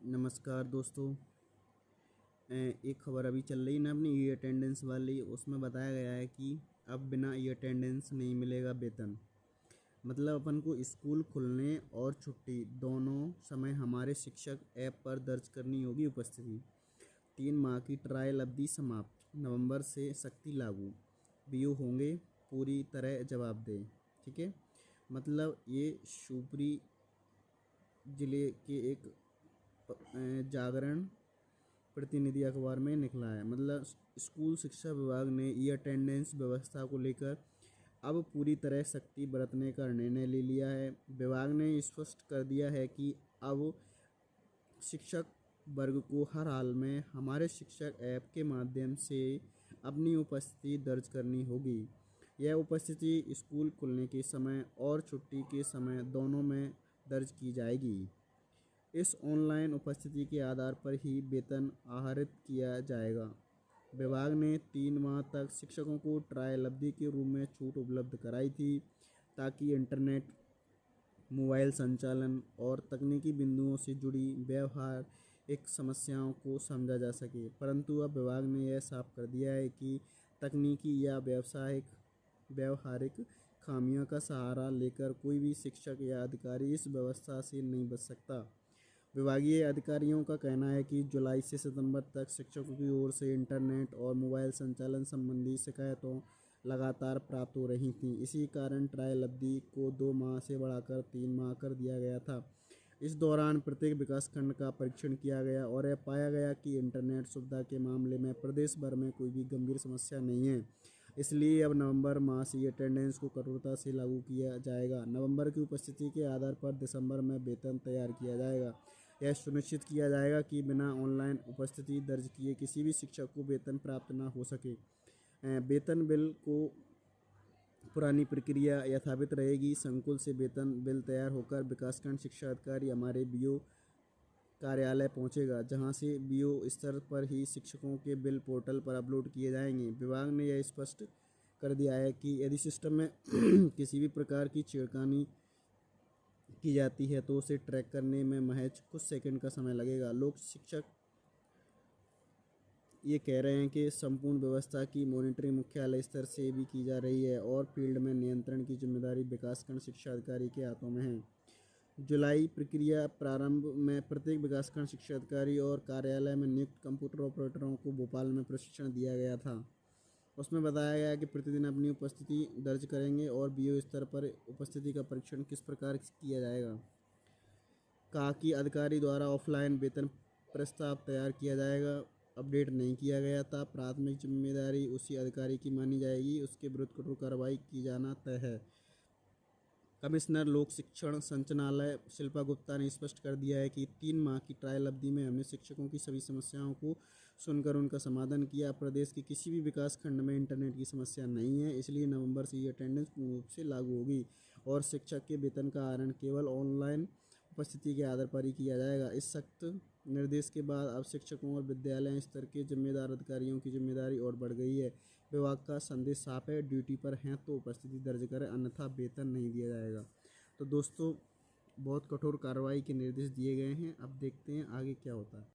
नमस्कार दोस्तों। एक खबर अभी चल रही ना अपनी ई अटेंडेंस वाली, उसमें बताया गया है कि अब बिना ई अटेंडेंस नहीं मिलेगा वेतन। मतलब अपन को स्कूल खुलने और छुट्टी दोनों समय हमारे शिक्षक ऐप पर दर्ज करनी होगी उपस्थिति। 3 माह की ट्रायल अवधि समाप्त, नवंबर से सख्ती लागू, बीओ होंगे पूरी तरह जवाबदेह। ठीक है, मतलब ये शिवपुरी जिले के एक जागरण प्रतिनिधि अखबार में निकला है। मतलब स्कूल शिक्षा विभाग ने ई अटेंडेंस व्यवस्था को लेकर अब पूरी तरह सख्ती बरतने का निर्णय ले लिया है। विभाग ने स्पष्ट कर दिया है कि अब शिक्षक वर्ग को हर हाल में हमारे शिक्षक ऐप के माध्यम से अपनी उपस्थिति दर्ज करनी होगी। यह उपस्थिति स्कूल खुलने के समय और छुट्टी के समय दोनों में दर्ज की जाएगी। इस ऑनलाइन उपस्थिति के आधार पर ही वेतन आहरित किया जाएगा। विभाग ने 3 माह तक शिक्षकों को ट्रायल अवधि के रूप में छूट उपलब्ध कराई थी, ताकि इंटरनेट, मोबाइल संचालन और तकनीकी बिंदुओं से जुड़ी व्यवहारिक समस्याओं को समझा जा सके। परंतु अब विभाग ने यह साफ कर दिया है कि तकनीकी या व्यवहारिक खामियों का सहारा लेकर कोई भी शिक्षक या अधिकारी इस व्यवस्था से नहीं बच सकता। विभागीय अधिकारियों का कहना है कि जुलाई से सितंबर तक शिक्षकों की ओर से इंटरनेट और मोबाइल संचालन संबंधी शिकायतों लगातार प्राप्त हो रही थीं। इसी कारण ट्रायल अवधि को 2 माह से बढ़ाकर 3 माह कर दिया गया था। इस दौरान प्रत्येक विकासखंड का परीक्षण किया गया और यह पाया गया कि इंटरनेट सुविधा के मामले में प्रदेश भर में कोई भी गंभीर समस्या नहीं है। इसलिए अब नवंबर माह से अटेंडेंस को कठोरता से लागू किया जाएगा। नवंबर की उपस्थिति के आधार पर दिसंबर में वेतन तैयार किया जाएगा। यह सुनिश्चित किया जाएगा कि बिना ऑनलाइन उपस्थिति दर्ज किए किसी भी शिक्षक को वेतन प्राप्त न हो सके। वेतन बिल को पुरानी प्रक्रिया यथावत रहेगी। संकुल से वेतन बिल तैयार होकर विकासखंड शिक्षा अधिकारी हमारे बीओ कार्यालय पहुंचेगा, जहां से बीओ स्तर पर ही शिक्षकों के बिल पोर्टल पर अपलोड किए जाएंगे। विभाग ने यह स्पष्ट कर दिया है कि यदि सिस्टम में किसी भी प्रकार की छेड़खानी की जाती है तो उसे ट्रैक करने में महज कुछ सेकंड का समय लगेगा। लोक शिक्षक ये कह रहे हैं कि संपूर्ण व्यवस्था की मॉनिटरिंग मुख्यालय स्तर से भी की जा रही है और फील्ड में नियंत्रण की जिम्मेदारी विकासखंड शिक्षा अधिकारी के हाथों में है। जुलाई प्रक्रिया प्रारंभ में प्रत्येक विकासखंड शिक्षा अधिकारी और कार्यालय में नियुक्त कंप्यूटर ऑपरेटरों को भोपाल में प्रशिक्षण दिया गया था। उसमें बताया गया कि प्रतिदिन अपनी उपस्थिति दर्ज करेंगे और बीओ स्तर पर उपस्थिति का परीक्षण किस प्रकार किया जाएगा। कहा कि अधिकारी द्वारा ऑफलाइन वेतन प्रस्ताव तैयार किया जाएगा। अपडेट नहीं किया गया था। प्राथमिक जिम्मेदारी उसी अधिकारी की मानी जाएगी, उसके विरुद्ध कठोर कार्रवाई की जाना तय है। कमिश्नर लोक शिक्षण संचालनालय शिल्पा गुप्ता ने स्पष्ट कर दिया है कि 3 माह की ट्रायल अवधि में हमने शिक्षकों की सभी समस्याओं को सुनकर उनका समाधान किया। प्रदेश के किसी भी विकास खंड में इंटरनेट की समस्या नहीं है, इसलिए नवंबर से ये अटेंडेंस पूर्ण रूप से लागू होगी और शिक्षक के वेतन का आहरण केवल ऑनलाइन उपस्थिति के आधार पर ही किया जाएगा। इस सख्त निर्देश के बाद अब शिक्षकों और विद्यालय स्तर के जिम्मेदार अधिकारियों की जिम्मेदारी और बढ़ गई है। विभाग का संदेश साफ है, ड्यूटी पर हैं तो उपस्थिति दर्ज करें, अन्यथा वेतन नहीं दिया जाएगा। तो दोस्तों, बहुत कठोर कार्रवाई के निर्देश दिए गए हैं। अब देखते हैं आगे क्या होता है।